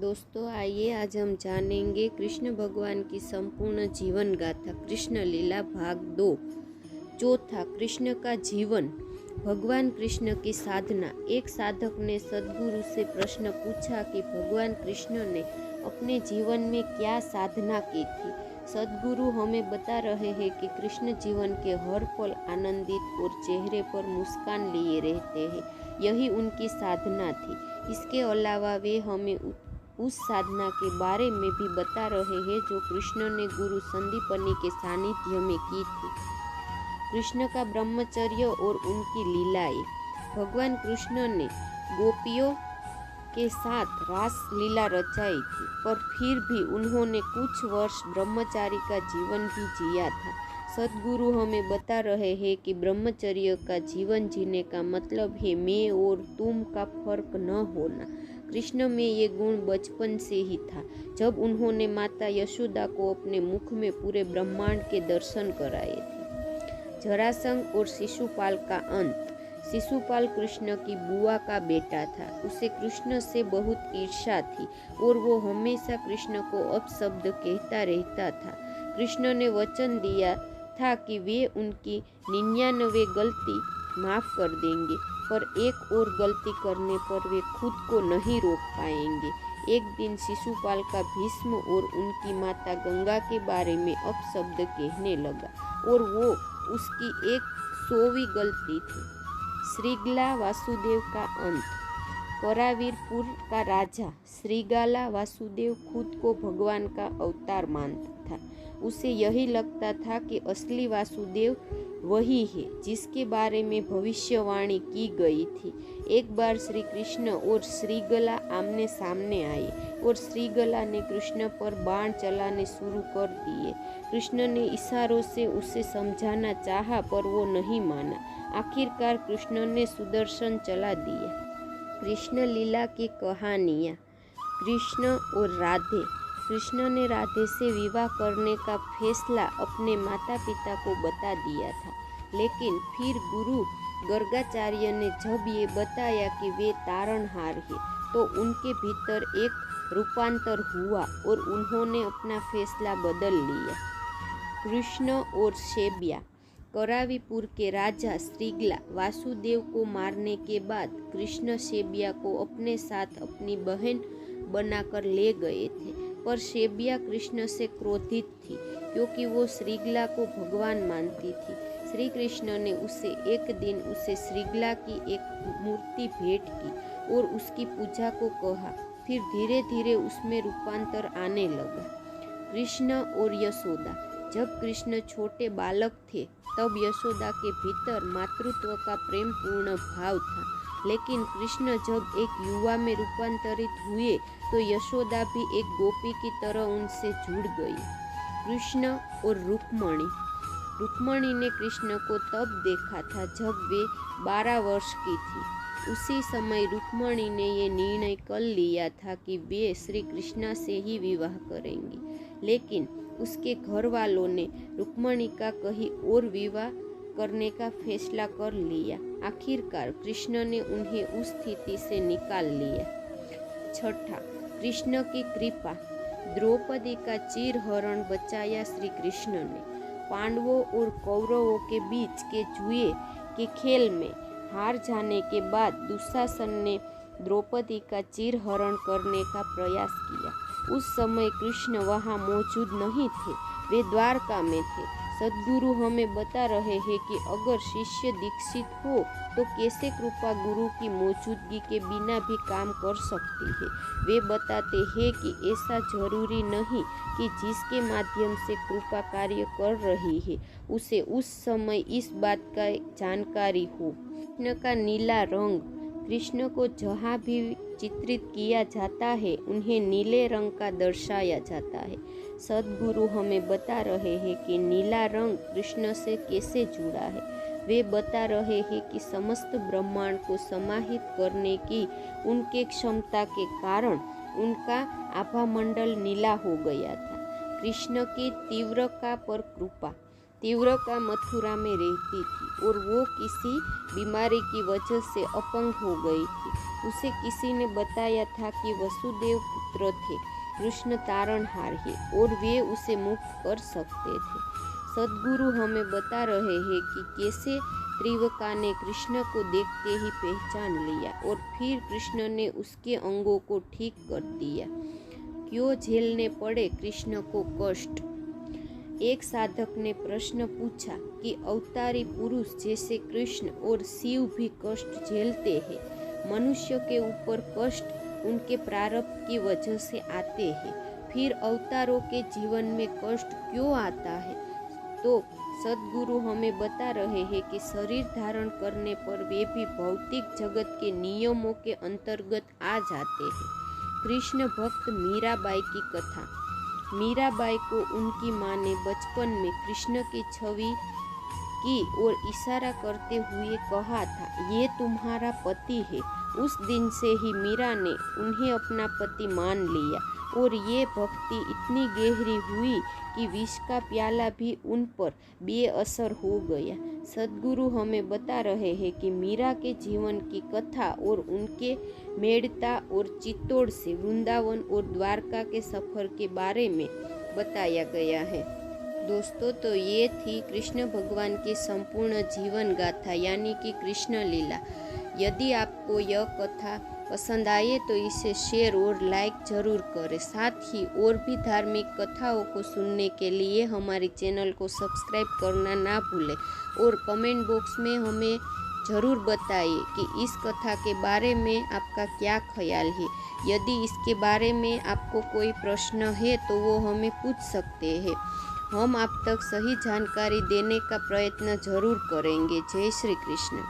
दोस्तों आइए आज हम जानेंगे कृष्ण भगवान की संपूर्ण जीवन गाथा कृष्ण लीला भाग 2। चौथा, कृष्ण का जीवन। भगवान कृष्ण की साधना। एक साधक ने सद्गुरु से प्रश्न पूछा कि भगवान कृष्ण ने अपने जीवन में क्या साधना की थी। सद्गुरु हमें बता रहे हैं कि कृष्ण जीवन के हर पल आनंदित और चेहरे पर मुस्कान लिए रहते हैं। यही उनकी साधना थी। इसके अलावा वे हमें उस साधना के बारे में भी बता रहे हैं जो कृष्ण ने गुरु संदीपनी के सानिध्य में की थी। कृष्ण का ब्रह्मचर्य और उनकी लीलाएं। भगवान कृष्ण ने गोपियों के साथ रास लीला रचाई थी, पर फिर भी उन्होंने कुछ वर्ष ब्रह्मचारी का जीवन भी जिया था। सद्गुरु हमें बता रहे हैं कि ब्रह्मचर्य का जीवन जीने का मतलब है मैं और तुम का फर्क न होना। कृष्ण में ये गुण बचपन से ही था, जब उन्होंने माता यशोदा को अपने मुख में पूरे ब्रह्मांड के दर्शन कराए थे। जरासंध और शिशुपाल का अंत। शिशुपाल कृष्ण की बुआ का बेटा था। उसे कृष्ण से बहुत ईर्ष्या थी और वो हमेशा कृष्ण को अपशब्द कहता रहता था। कृष्ण ने वचन दिया था कि वे उनकी 99 गलती माफ कर देंगे, पर एक और गलती करने पर वे खुद को नहीं रोक पाएंगे। एक दिन शिशुपाल का भीष्म और उनकी माता गंगा के बारे में अपशब्द कहने लगा और वो उसकी 100वीं गलती थी। श्रीगला वासुदेव का अंत। करावीरपुर का राजा श्रीगाला वासुदेव खुद को भगवान का अवतार मानता था। उसे यही लगता था कि असली वासुदेव वही है जिसके बारे में भविष्यवाणी की गई थी। एक बार श्री कृष्ण और श्रीगला आमने सामने आए और श्रीगला ने कृष्ण पर बाण चलाने शुरू कर दिए। कृष्ण ने इशारों से उसे समझाना चाहा, पर वो नहीं माना। आखिरकार कृष्ण ने सुदर्शन चला दिया। कृष्ण लीला की कहानियाँ। कृष्ण और राधे। कृष्ण ने राधे से विवाह करने का फैसला अपने माता पिता को बता दिया था, लेकिन फिर गुरु गर्गाचार्य ने जब ये बताया कि वे तारणहार हैं, तो उनके भीतर एक रूपांतर हुआ और उन्होंने अपना फैसला बदल लिया। कृष्ण और शेबिया। करावीपुर के राजा श्रीगला वासुदेव को मारने के बाद कृष्ण शेबिया को अपने साथ अपनी बहन बनाकर ले गए थे, पर शेबिया कृष्ण से क्रोधित थी क्योंकि वो श्रीगला को भगवान मानती थी। श्री कृष्ण ने एक दिन उसे श्रीगला की एक मूर्ति भेंट की और उसकी पूजा को कहा। फिर धीरे धीरे उसमें रूपांतर आने लगा। कृष्ण और यशोदा। जब कृष्ण छोटे बालक थे तब यशोदा के भीतर मातृत्व का प्रेम पूर्ण भाव था, लेकिन कृष्ण जब एक युवा में रूपांतरित हुए तो यशोदा भी एक गोपी की तरह उनसे जुड़ गई। कृष्ण और रुक्मणी। रुक्मणी ने कृष्ण को तब देखा था जब वे 12 वर्ष की थी। उसी समय रुक्मणी ने ये निर्णय कर लिया था कि वे श्री कृष्ण से ही विवाह करेंगी, लेकिन उसके घर वालों ने रुक्मणी का कहीं और विवाह करने का फैसला कर लिया। आखिरकार कृष्ण ने उन्हें उस स्थिति से निकाल लिया। छठा, कृष्ण की कृपा। द्रौपदी का चीरहरण बचाया श्री कृष्ण ने। पांडवों और कौरवों के बीच के जुए के खेल में हार जाने के बाद दुशासन ने द्रौपदी का चीरहरण करने का प्रयास किया। उस समय कृष्ण वहाँ मौजूद नहीं थे, वे द्वारका में थे। सद्गुरु हमें बता रहे हैं कि अगर शिष्य दीक्षित हो तो कैसे कृपा गुरु की मौजूदगी के बिना भी काम कर सकती है। वे बताते हैं कि ऐसा जरूरी नहीं कि जिसके माध्यम से कृपा कार्य कर रही है उसे उस समय इस बात का जानकारी हो। कृष्ण का नीला रंग। कृष्ण को जहाँ भी चित्रित किया जाता है उन्हें नीले रंग का दर्शाया जाता है। सद्गुरु हमें बता रहे हैं कि नीला रंग कृष्ण से कैसे जुड़ा है। वे बता रहे हैं कि समस्त ब्रह्मांड को समाहित करने की उनके क्षमता के कारण उनका आभामंडल नीला हो गया था। कृष्ण की तीव्रता पर कृपा। तीव्रता मथुरा में रहती थी और वो किसी बीमारी की वजह से अपंग हो गई थी। उसे किसी ने बताया था कि वसुदेव पुत्र थे, कृष्ण तारणहार है और वे उसे मुक्त कर सकते थे। सद्गुरु हमें बता रहे हैं कि कैसे त्रिवका ने कृष्ण को देखते ही पहचान लिया और फिर कृष्ण ने उसके अंगों को ठीक कर दिया। क्यों झेलने पड़े कृष्ण को कष्ट? एक साधक ने प्रश्न पूछा कि अवतारी पुरुष जैसे कृष्ण और शिव भी कष्ट झेलते हैं, मनुष्य के ऊपर कष्ट उनके प्रारब्ध की वजह से आते हैं, फिर अवतारों के जीवन में कष्ट क्यों आता है? तो सद्गुरु हमें बता रहे हैं कि शरीर धारण करने पर वे भी भौतिक जगत के नियमों के अंतर्गत आ जाते हैं। कृष्ण भक्त मीराबाई की कथा। मीराबाई को उनकी माँ ने बचपन में कृष्ण की छवि की और इशारा करते हुए कहा था, ये तुम्हारा पति है। उस दिन से ही मीरा ने उन्हें अपना पति मान लिया और ये भक्ति इतनी गहरी हुई कि विष का प्याला भी उन पर बेअसर हो गया। सद्गुरु हमें बता रहे हैं कि मीरा के जीवन की कथा और उनके मेड़ता और चित्तौड़ से वृंदावन और द्वारका के सफर के बारे में बताया गया है। दोस्तों, तो ये थी कृष्ण भगवान की संपूर्ण जीवन गाथा यानी कि कृष्ण लीला। यदि आपको यह कथा पसंद आए तो इसे शेयर और लाइक जरूर करें। साथ ही और भी धार्मिक कथाओं को सुनने के लिए हमारे चैनल को सब्सक्राइब करना ना भूलें और कमेंट बॉक्स में हमें ज़रूर बताइए कि इस कथा के बारे में आपका क्या ख्याल है। यदि इसके बारे में आपको कोई प्रश्न है तो वो हमें पूछ सकते हैं। हम आप तक सही जानकारी देने का प्रयत्न जरूर करेंगे। जय श्री कृष्ण।